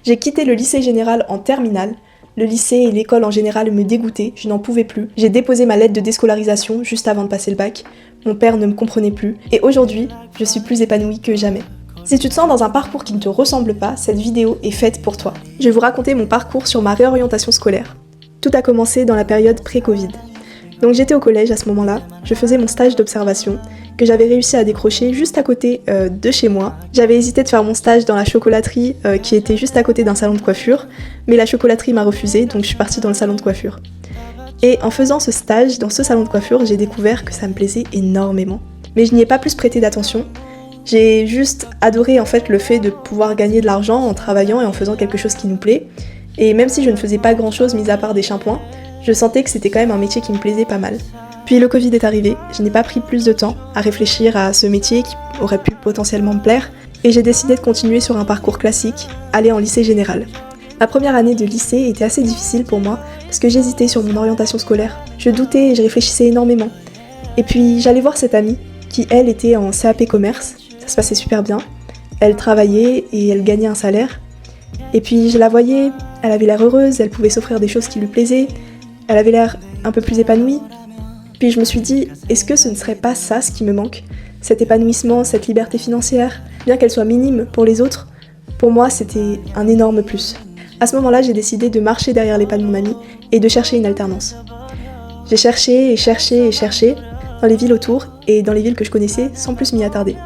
J'ai quitté le lycée général en terminale. Le lycée et l'école en général me dégoûtaient, je n'en pouvais plus. J'ai déposé ma lettre de déscolarisation juste avant de passer le bac. Mon père ne me comprenait plus. Et aujourd'hui, je suis plus épanouie que jamais. Si tu te sens dans un parcours qui ne te ressemble pas, cette vidéo est faite pour toi. Je vais vous raconter mon parcours sur ma réorientation scolaire. Tout a commencé dans la période pré-Covid. Donc j'étais au collège à ce moment-là, je faisais mon stage d'observation, que j'avais réussi à décrocher juste à côté de chez moi. J'avais hésité de faire mon stage dans la chocolaterie qui était juste à côté d'un salon de coiffure, mais la chocolaterie m'a refusé, donc je suis partie dans le salon de coiffure. Et en faisant ce stage dans ce salon de coiffure, j'ai découvert que ça me plaisait énormément. Mais je n'y ai pas plus prêté d'attention. J'ai juste adoré en fait le fait de pouvoir gagner de l'argent en travaillant et en faisant quelque chose qui nous plaît. Et même si je ne faisais pas grand chose mis à part des shampoings, je sentais que c'était quand même un métier qui me plaisait pas mal. Puis le Covid est arrivé, je n'ai pas pris plus de temps à réfléchir à ce métier qui aurait pu potentiellement me plaire, et j'ai décidé de continuer sur un parcours classique, aller en lycée général. Ma première année de lycée était assez difficile pour moi, parce que j'hésitais sur mon orientation scolaire. Je doutais et je réfléchissais énormément. Et puis j'allais voir cette amie, qui elle était en CAP commerce, ça se passait super bien. Elle travaillait et elle gagnait un salaire. Et puis je la voyais, elle avait l'air heureuse, elle pouvait s'offrir des choses qui lui plaisaient, elle avait l'air un peu plus épanouie. Puis je me suis dit, est-ce que ce ne serait pas ça ce qui me manque ? Cet épanouissement, cette liberté financière, bien qu'elle soit minime pour les autres, pour moi c'était un énorme plus. À ce moment-là, j'ai décidé de marcher derrière les pas de mon amie et de chercher une alternance. J'ai cherché et cherché et cherché dans les villes autour et dans les villes que je connaissais sans plus m'y attarder.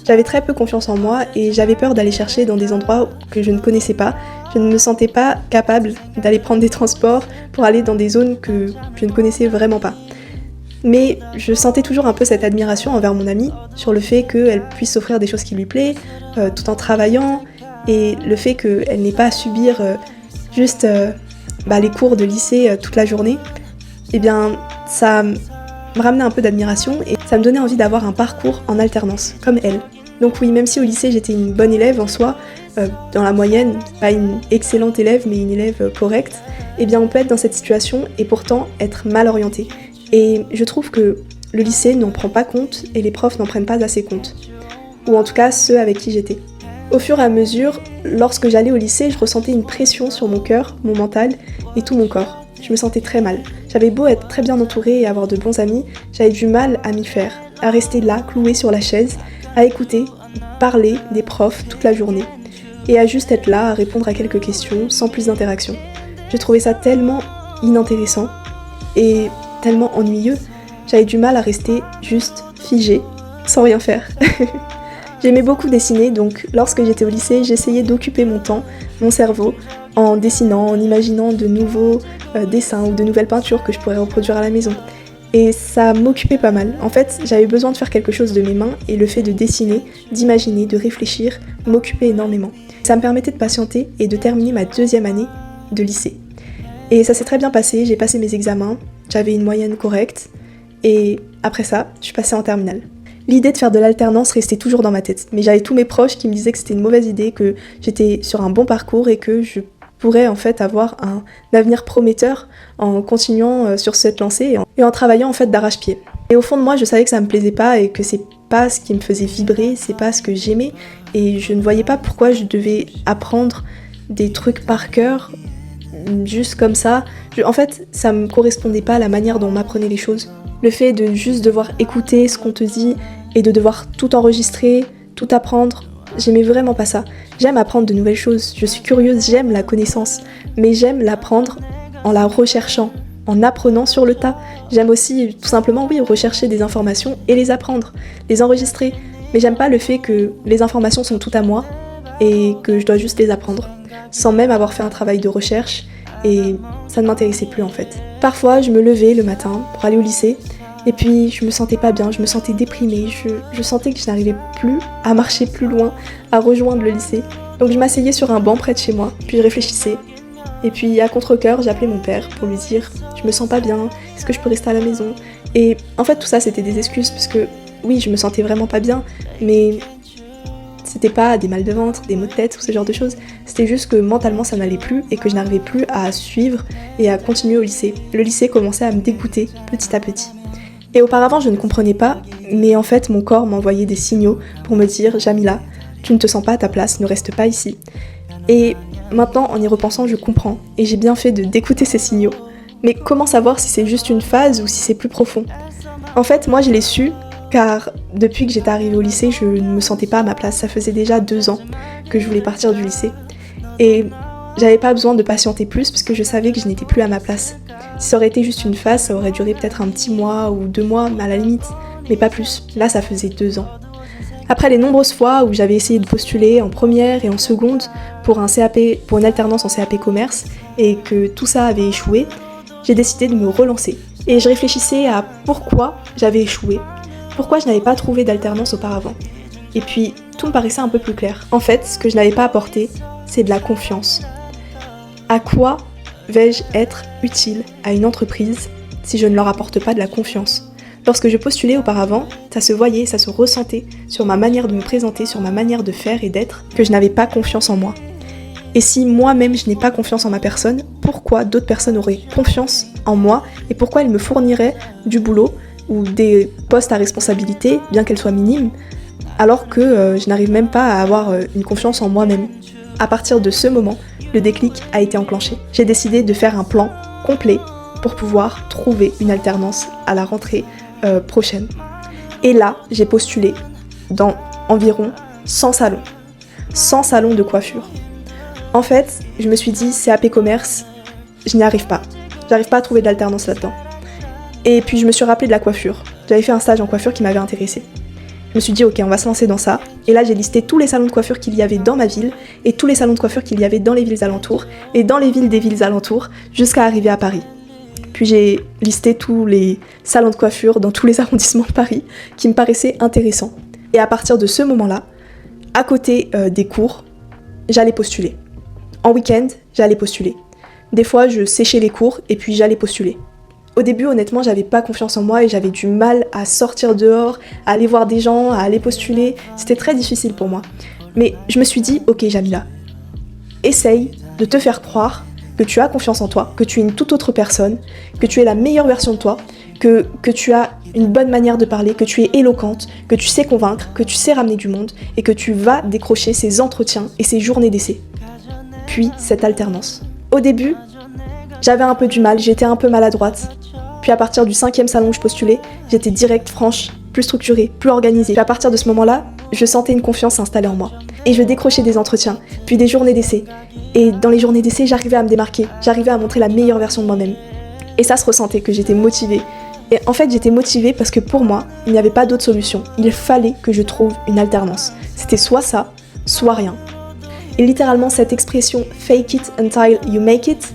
J'avais très peu confiance en moi et j'avais peur d'aller chercher dans des endroits que je ne connaissais pas. Je ne me sentais pas capable d'aller prendre des transports pour aller dans des zones que je ne connaissais vraiment pas. Mais je sentais toujours un peu cette admiration envers mon amie sur le fait qu'elle puisse s'offrir des choses qui lui plaisent, tout en travaillant, et le fait qu'elle n'ait pas à subir juste les cours de lycée toute la journée. Eh bien, ça me ramenait un peu d'admiration et ça me donnait envie d'avoir un parcours en alternance, comme elle. Donc oui, même si au lycée j'étais une bonne élève en soi, dans la moyenne, pas une excellente élève, mais une élève correcte, eh bien on peut être dans cette situation et pourtant être mal orienté. Et je trouve que le lycée n'en prend pas compte et les profs n'en prennent pas assez compte. Ou en tout cas ceux avec qui j'étais. Au fur et à mesure, lorsque j'allais au lycée, je ressentais une pression sur mon cœur, mon mental et tout mon corps. Je me sentais très mal. J'avais beau être très bien entourée et avoir de bons amis, j'avais du mal à m'y faire, à rester là, clouée sur la chaise, à écouter, parler des profs toute la journée, et à juste être là, à répondre à quelques questions, sans plus d'interaction. Je trouvais ça tellement inintéressant et tellement ennuyeux, j'avais du mal à rester juste figée, sans rien faire. J'aimais beaucoup dessiner, donc lorsque j'étais au lycée, j'essayais d'occuper mon temps, mon cerveau, en dessinant, en imaginant de nouveaux dessins ou de nouvelles peintures que je pourrais reproduire à la maison. Et ça m'occupait pas mal. En fait, j'avais besoin de faire quelque chose de mes mains et le fait de dessiner, d'imaginer, de réfléchir m'occupait énormément. Ça me permettait de patienter et de terminer ma 2e année de lycée. Et ça s'est très bien passé, j'ai passé mes examens, j'avais une moyenne correcte et après ça, je suis passée en terminale. L'idée de faire de l'alternance restait toujours dans ma tête, mais j'avais tous mes proches qui me disaient que c'était une mauvaise idée, que j'étais sur un bon parcours et que je pourrais en fait avoir un avenir prometteur en continuant sur cette lancée et en travaillant en fait d'arrache-pied. Et au fond de moi, je savais que ça me plaisait pas et que c'est pas ce qui me faisait vibrer, c'est pas ce que j'aimais et je ne voyais pas pourquoi je devais apprendre des trucs par cœur juste comme ça. En fait, ça me correspondait pas à la manière dont on m'apprenait les choses. Le fait de juste devoir écouter ce qu'on te dit et de devoir tout enregistrer, tout apprendre, j'aimais vraiment pas ça. J'aime apprendre de nouvelles choses, je suis curieuse, j'aime la connaissance, mais j'aime l'apprendre en la recherchant, en apprenant sur le tas. J'aime aussi tout simplement, rechercher des informations et les apprendre, les enregistrer. Mais j'aime pas le fait que les informations sont toutes à moi et que je dois juste les apprendre, sans même avoir fait un travail de recherche, et ça ne m'intéressait plus en fait. Parfois, je me levais le matin pour aller au lycée, et puis je me sentais pas bien, je me sentais déprimée, je sentais que je n'arrivais plus à marcher plus loin, à rejoindre le lycée. Donc je m'asseyais sur un banc près de chez moi, puis je réfléchissais. Et puis à contre-cœur, j'appelais mon père pour lui dire « je me sens pas bien, est-ce que je peux rester à la maison ?» Et en fait tout ça c'était des excuses, parce que oui, je me sentais vraiment pas bien, mais c'était pas des mal de ventre, des maux de tête ou ce genre de choses, c'était juste que mentalement ça n'allait plus et que je n'arrivais plus à suivre et à continuer au lycée. Le lycée commençait à me dégoûter petit à petit. Et auparavant je ne comprenais pas, mais en fait mon corps m'envoyait des signaux pour me dire « Jamila, tu ne te sens pas à ta place, ne reste pas ici ». Et Maintenant, en y repensant, je comprends, et j'ai bien fait d'écouter ces signaux. Mais comment savoir si c'est juste une phase ou si c'est plus profond ? En fait, moi je l'ai su, car depuis que j'étais arrivée au lycée, je ne me sentais pas à ma place. Ça faisait déjà 2 ans que je voulais partir du lycée. Et j'avais pas besoin de patienter plus, parce que je savais que je n'étais plus à ma place. Si ça aurait été juste une phase, ça aurait duré peut-être un petit mois ou 2 mois, à la limite, mais pas plus. Là, ça faisait 2 ans. Après les nombreuses fois où j'avais essayé de postuler en première et en seconde pour un CAP, pour une alternance en CAP commerce, et que tout ça avait échoué, j'ai décidé de me relancer. Et je réfléchissais à pourquoi j'avais échoué, pourquoi je n'avais pas trouvé d'alternance auparavant. Et puis, tout me paraissait un peu plus clair. En fait, ce que je n'avais pas apporté, c'est de la confiance. À quoi vais-je être utile à une entreprise si je ne leur apporte pas de la confiance ? Lorsque je postulais auparavant, ça se voyait, ça se ressentait sur ma manière de me présenter, sur ma manière de faire et d'être, que je n'avais pas confiance en moi. Et si moi-même je n'ai pas confiance en ma personne, pourquoi d'autres personnes auraient confiance en moi et pourquoi elles me fourniraient du boulot ou des postes à responsabilité, bien qu'elles soient minimes, alors que je n'arrive même pas à avoir une confiance en moi-même. À partir de ce moment, le déclic a été enclenché. J'ai décidé de faire un plan complet pour pouvoir trouver une alternance à la rentrée prochaine. Et là, j'ai postulé dans environ 100 salons. 100 salons de coiffure. En fait, je me suis dit, CAP commerce, je n'y arrive pas. J'arrive pas à trouver d'alternance là-dedans. Et puis je me suis rappelé de la coiffure. J'avais fait un stage en coiffure qui m'avait intéressée. Je me suis dit, ok, on va se lancer dans ça. Et là, j'ai listé tous les salons de coiffure qu'il y avait dans ma ville, et tous les salons de coiffure qu'il y avait dans les villes alentours, et dans les villes des villes alentours, jusqu'à arriver à Paris. Puis j'ai listé tous les salons de coiffure dans tous les arrondissements de Paris, qui me paraissaient intéressants. Et à partir de ce moment-là, à côté des cours, j'allais postuler. En week-end, j'allais postuler. Des fois, je séchais les cours et puis j'allais postuler. Au début, honnêtement, j'avais pas confiance en moi et j'avais du mal à sortir dehors, à aller voir des gens, à aller postuler. C'était très difficile pour moi. Mais je me suis dit, ok Jamila, essaye de te faire croire que tu as confiance en toi, que tu es une toute autre personne, que tu es la meilleure version de toi, que tu as une bonne manière de parler, que tu es éloquente, que tu sais convaincre, que tu sais ramener du monde et que tu vas décrocher ces entretiens et ces journées d'essai. Puis cette alternance. Au début, j'avais un peu du mal, j'étais un peu maladroite. Puis à partir du 5e salon où je postulais, j'étais directe, franche, plus structurée, plus organisée. Puis à partir de ce moment-là, je sentais une confiance s'installer en moi. Et je décrochais des entretiens, puis des journées d'essai. Et dans les journées d'essai, j'arrivais à me démarquer, j'arrivais à montrer la meilleure version de moi-même. Et ça se ressentait que j'étais motivée. Et en fait, j'étais motivée parce que pour moi, il n'y avait pas d'autre solution. Il fallait que je trouve une alternance. C'était soit ça, soit rien. Et littéralement, cette expression « fake it until you make it »,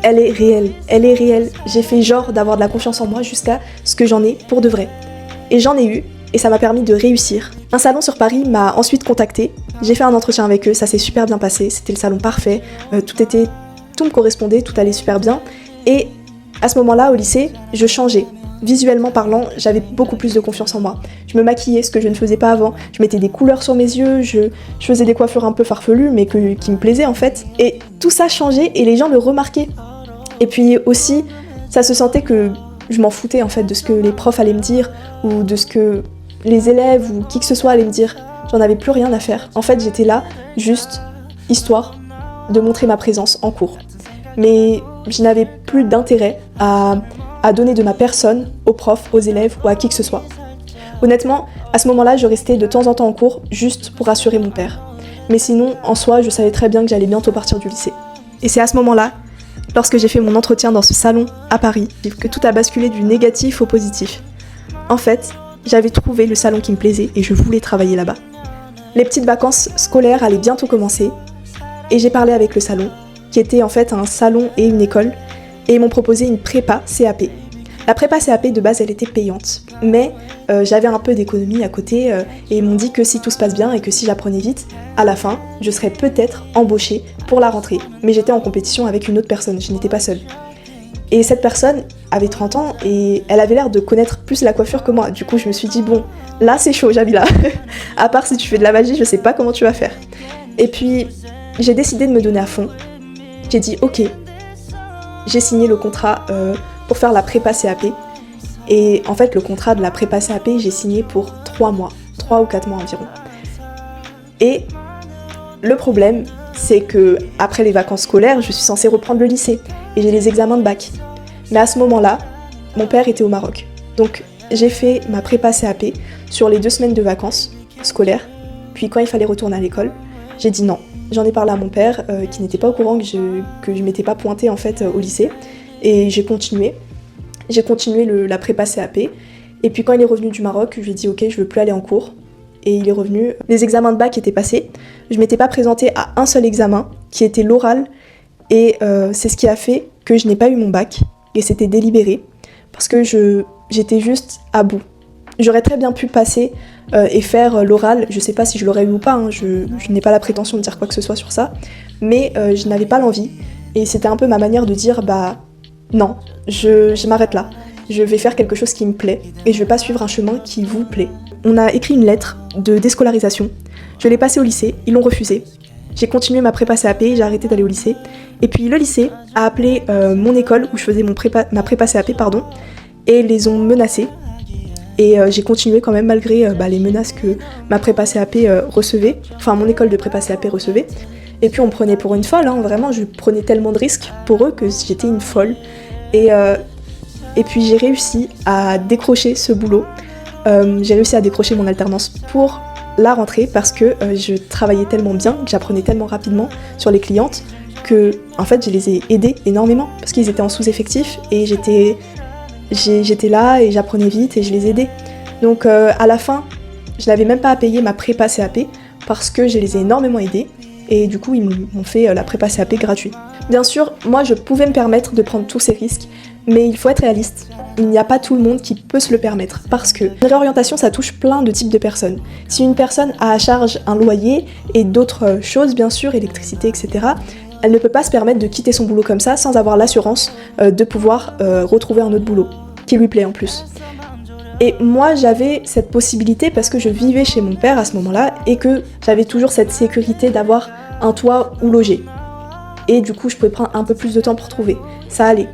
elle est réelle, elle est réelle. J'ai fait genre d'avoir de la confiance en moi jusqu'à ce que j'en ai pour de vrai. Et j'en ai eu, et ça m'a permis de réussir. Un salon sur Paris m'a ensuite contactée, j'ai fait un entretien avec eux, ça s'est super bien passé, c'était le salon parfait, tout me correspondait, tout allait super bien. Et à ce moment-là, au lycée, je changeais. Visuellement parlant, j'avais beaucoup plus de confiance en moi. Je me maquillais, ce que je ne faisais pas avant. Je mettais des couleurs sur mes yeux, je faisais des coiffures un peu farfelues, mais qui me plaisaient en fait. Et tout ça changeait et les gens le remarquaient. Et puis aussi, ça se sentait que je m'en foutais en fait de ce que les profs allaient me dire, ou de ce que les élèves ou qui que ce soit allaient me dire. J'en avais plus rien à faire. En fait, j'étais là juste histoire de montrer ma présence en cours. Mais je n'avais plus d'intérêt à donner de ma personne aux profs, aux élèves ou à qui que ce soit. Honnêtement, à ce moment-là, je restais de temps en temps en cours juste pour rassurer mon père. Mais sinon, en soi, je savais très bien que j'allais bientôt partir du lycée. Et c'est à ce moment-là, lorsque j'ai fait mon entretien dans ce salon à Paris, que tout a basculé du négatif au positif. En fait, j'avais trouvé le salon qui me plaisait et je voulais travailler là-bas. Les petites vacances scolaires allaient bientôt commencer et j'ai parlé avec le salon, qui était en fait un salon et une école, et ils m'ont proposé une prépa CAP. La prépa CAP de base elle était payante, mais j'avais un peu d'économie à côté et ils m'ont dit que si tout se passe bien et que si j'apprenais vite, à la fin, je serais peut-être embauchée pour la rentrée. Mais j'étais en compétition avec une autre personne, je n'étais pas seule. Et cette personne avait 30 ans et elle avait l'air de connaître plus la coiffure que moi. Du coup, je me suis dit, bon, là c'est chaud, Jamila. À part si tu fais de la magie, je sais pas comment tu vas faire. Et puis, j'ai décidé de me donner à fond. J'ai dit, ok, j'ai signé le contrat pour faire la prépa CAP. Et en fait, le contrat de la prépa CAP, j'ai signé pour 3 mois. 3 ou 4 mois environ. Et le problème, c'est que après les vacances scolaires, je suis censée reprendre le lycée et j'ai les examens de bac. Mais à ce moment-là, mon père était au Maroc. Donc j'ai fait ma prépa CAP sur les 2 semaines de vacances scolaires. Puis quand il fallait retourner à l'école, j'ai dit non. J'en ai parlé à mon père qui n'était pas au courant que je m'étais pas pointée en fait au lycée. Et j'ai continué. J'ai continué la prépa CAP. Et puis quand il est revenu du Maroc, je lui ai dit ok, je veux plus aller en cours. Et il est revenu. Les examens de bac étaient passés. Je m'étais pas présentée à un seul examen, qui était l'oral. Et c'est ce qui a fait que je n'ai pas eu mon bac. Et c'était délibéré. Parce que j'étais juste à bout. J'aurais très bien pu passer et faire l'oral. Je sais pas si je l'aurais eu ou pas. Hein. Je n'ai pas la prétention de dire quoi que ce soit sur ça. Mais je n'avais pas l'envie. Et c'était un peu ma manière de dire non, je m'arrête là. Je vais faire quelque chose qui me plaît. Et je vais pas suivre un chemin qui vous plaît. On a écrit une lettre de déscolarisation. Je l'ai passée au lycée, ils l'ont refusée. J'ai continué ma prépa CAP, j'ai arrêté d'aller au lycée. Et puis le lycée a appelé mon école où je faisais ma prépa CAP, et les ont menacés. Et j'ai continué quand même malgré les menaces que ma prépa CAP recevait, enfin mon école de prépa CAP recevait. Et puis on me prenait pour une folle, hein, vraiment, je prenais tellement de risques pour eux que j'étais une folle. Et puis j'ai réussi à décrocher ce boulot. J'ai réussi à décrocher mon alternance pour la rentrée parce que je travaillais tellement bien, que j'apprenais tellement rapidement sur les clientes que en fait je les ai aidées énormément parce qu'ils étaient en sous-effectif et j'étais là et j'apprenais vite et je les aidais. Donc à la fin, je n'avais même pas à payer ma prépa CAP parce que je les ai énormément aidés et du coup ils m'ont fait la prépa CAP gratuite. Bien sûr, moi je pouvais me permettre de prendre tous ces risques, mais il faut être réaliste. Il n'y a pas tout le monde qui peut se le permettre parce que une réorientation ça touche plein de types de personnes. Si une personne a à charge un loyer et d'autres choses bien sûr, électricité, etc., elle ne peut pas se permettre de quitter son boulot comme ça sans avoir l'assurance de pouvoir retrouver un autre boulot qui lui plaît en plus. Et moi j'avais cette possibilité parce que je vivais chez mon père à ce moment-là et que j'avais toujours cette sécurité d'avoir un toit où loger. Et du coup je pouvais prendre un peu plus de temps pour trouver. Ça allait.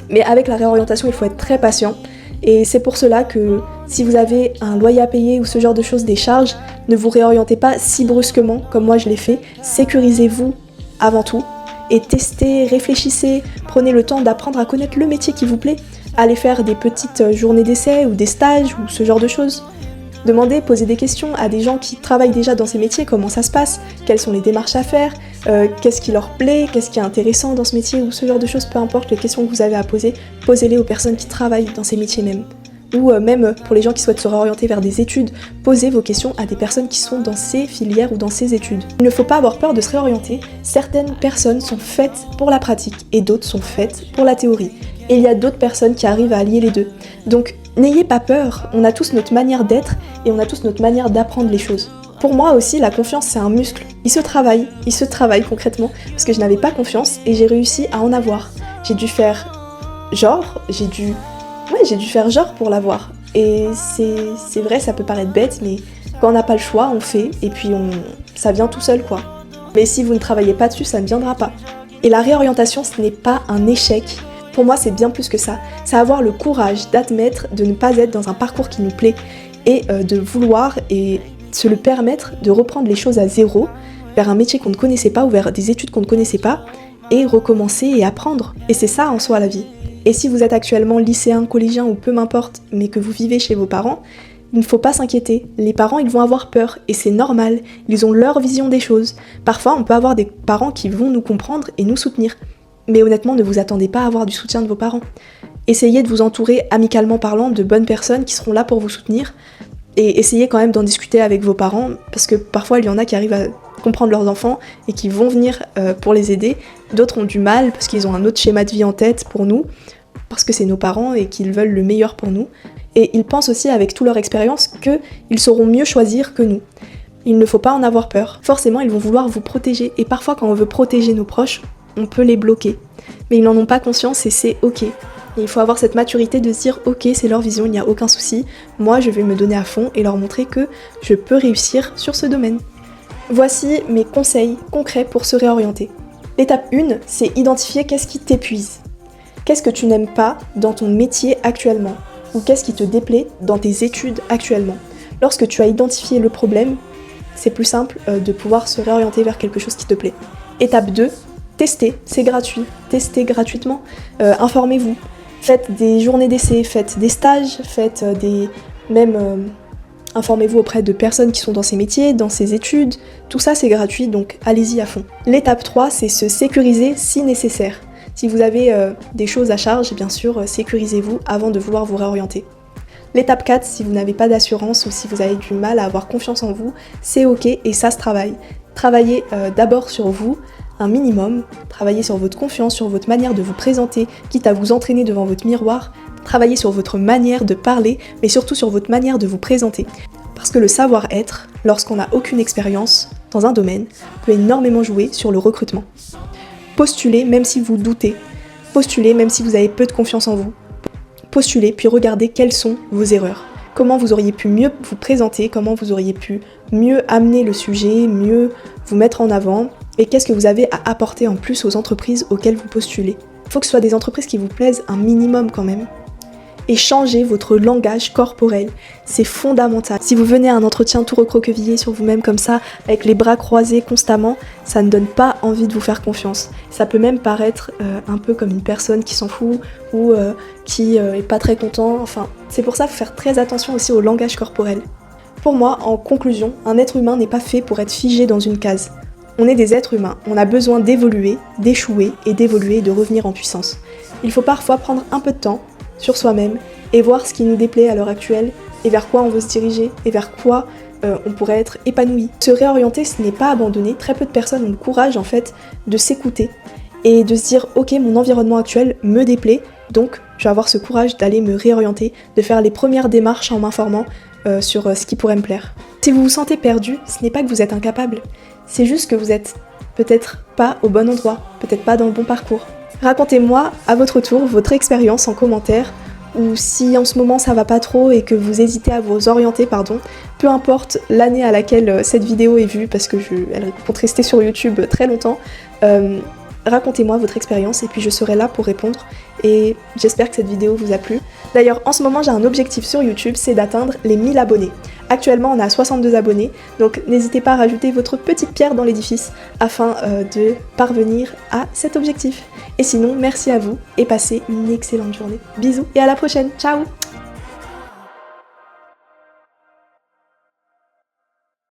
Mais avec la réorientation, il faut être très patient. Et c'est pour cela que si vous avez un loyer à payer ou ce genre de choses, des charges, ne vous réorientez pas si brusquement comme moi je l'ai fait. Sécurisez-vous avant tout et testez, réfléchissez, prenez le temps d'apprendre à connaître le métier qui vous plaît. Allez faire des petites journées d'essai ou des stages ou ce genre de choses. Demandez, posez des questions à des gens qui travaillent déjà dans ces métiers, comment ça se passe, quelles sont les démarches à faire, qu'est-ce qui leur plaît, qu'est-ce qui est intéressant dans ce métier ou ce genre de choses, peu importe les questions que vous avez à poser, posez-les aux personnes qui travaillent dans ces métiers même. Ou même pour les gens qui souhaitent se réorienter vers des études, posez vos questions à des personnes qui sont dans ces filières ou dans ces études. Il ne faut pas avoir peur de se réorienter, certaines personnes sont faites pour la pratique et d'autres sont faites pour la théorie. Et il y a d'autres personnes qui arrivent à allier les deux. Donc n'ayez pas peur, on a tous notre manière d'être et on a tous notre manière d'apprendre les choses. Pour moi aussi, la confiance c'est un muscle. Il se travaille concrètement parce que je n'avais pas confiance et j'ai réussi à en avoir. J'ai dû faire genre pour l'avoir. Et c'est vrai, ça peut paraître bête, mais quand on n'a pas le choix, on fait et puis ça vient tout seul quoi. Mais si vous ne travaillez pas dessus, ça ne viendra pas. Et la réorientation, ce n'est pas un échec. Pour moi, c'est bien plus que ça. C'est avoir le courage d'admettre de ne pas être dans un parcours qui nous plaît et de vouloir et se le permettre de reprendre les choses à zéro, vers un métier qu'on ne connaissait pas ou vers des études qu'on ne connaissait pas et recommencer et apprendre. Et c'est ça en soi la vie. Et si vous êtes actuellement lycéen, collégien ou peu m'importe, mais que vous vivez chez vos parents, il ne faut pas s'inquiéter. Les parents, ils vont avoir peur et c'est normal. Ils ont leur vision des choses. Parfois, on peut avoir des parents qui vont nous comprendre et nous soutenir. Mais honnêtement, ne vous attendez pas à avoir du soutien de vos parents. Essayez de vous entourer, amicalement parlant, de bonnes personnes qui seront là pour vous soutenir. Et essayez quand même d'en discuter avec vos parents, parce que parfois il y en a qui arrivent à comprendre leurs enfants et qui vont venir pour les aider. D'autres ont du mal parce qu'ils ont un autre schéma de vie en tête pour nous, parce que c'est nos parents et qu'ils veulent le meilleur pour nous. Et ils pensent aussi avec toute leur expérience qu'ils sauront mieux choisir que nous. Il ne faut pas en avoir peur. Forcément, ils vont vouloir vous protéger. Et parfois, quand on veut protéger nos proches, on peut les bloquer. Mais ils n'en ont pas conscience et c'est ok. Et il faut avoir cette maturité de se dire ok, c'est leur vision, il n'y a aucun souci. Moi, je vais me donner à fond et leur montrer que je peux réussir sur ce domaine. Voici mes conseils concrets pour se réorienter. L'étape 1, c'est identifier qu'est-ce qui t'épuise. Qu'est-ce que tu n'aimes pas dans ton métier actuellement? Ou qu'est-ce qui te déplaît dans tes études actuellement? Lorsque tu as identifié le problème, c'est plus simple de pouvoir se réorienter vers quelque chose qui te plaît. Étape 2, testez, c'est gratuit, testez gratuitement, informez-vous. Faites des journées d'essai, faites des stages, faites informez-vous auprès de personnes qui sont dans ces métiers, dans ces études, tout ça c'est gratuit, donc allez-y à fond. L'étape 3, c'est se sécuriser si nécessaire. Si vous avez des choses à charge, bien sûr, sécurisez-vous avant de vouloir vous réorienter. L'étape 4, si vous n'avez pas d'assurance ou si vous avez du mal à avoir confiance en vous, c'est ok et ça se travaille. Travaillez d'abord sur vous, un minimum, travaillez sur votre confiance, sur votre manière de vous présenter, quitte à vous entraîner devant votre miroir, travaillez sur votre manière de parler, mais surtout sur votre manière de vous présenter. Parce que le savoir-être, lorsqu'on n'a aucune expérience dans un domaine, peut énormément jouer sur le recrutement. Postulez même si vous doutez, postulez même si vous avez peu de confiance en vous. Postulez puis regardez quelles sont vos erreurs. Comment vous auriez pu mieux vous présenter, comment vous auriez pu mieux amener le sujet, mieux vous mettre en avant, et qu'est-ce que vous avez à apporter en plus aux entreprises auxquelles vous postulez. Il faut que ce soit des entreprises qui vous plaisent un minimum quand même. Et changez votre langage corporel, c'est fondamental. Si vous venez à un entretien tout recroquevillé sur vous-même comme ça, avec les bras croisés constamment, ça ne donne pas envie de vous faire confiance. Ça peut même paraître un peu comme une personne qui s'en fout ou qui est pas très content. Enfin, c'est pour ça qu'il faut faire très attention aussi au langage corporel. Pour moi, en conclusion, un être humain n'est pas fait pour être figé dans une case. On est des êtres humains, on a besoin d'évoluer, d'échouer et d'évoluer et de revenir en puissance. Il faut parfois prendre un peu de temps sur soi-même et voir ce qui nous déplaît à l'heure actuelle et vers quoi on veut se diriger et vers quoi on pourrait être épanoui. Se réorienter, ce n'est pas abandonner. Très peu de personnes ont le courage en fait de s'écouter et de se dire ok, mon environnement actuel me déplaît, donc je vais avoir ce courage d'aller me réorienter, de faire les premières démarches en m'informant sur ce qui pourrait me plaire. Si vous vous sentez perdu, ce n'est pas que vous êtes incapable, c'est juste que vous êtes peut-être pas au bon endroit, peut-être pas dans le bon parcours. Racontez-moi à votre tour votre expérience en commentaire, ou si en ce moment ça va pas trop et que vous hésitez à vous orienter, peu importe l'année à laquelle cette vidéo est vue, parce que elle compte rester sur YouTube très longtemps, racontez-moi votre expérience et puis je serai là pour répondre et j'espère que cette vidéo vous a plu. D'ailleurs, en ce moment j'ai un objectif sur YouTube, c'est d'atteindre les 1000 abonnés. Actuellement on a 62 abonnés, donc n'hésitez pas à rajouter votre petite pierre dans l'édifice afin de parvenir à cet objectif. Et sinon, merci à vous et passez une excellente journée. Bisous et à la prochaine, ciao!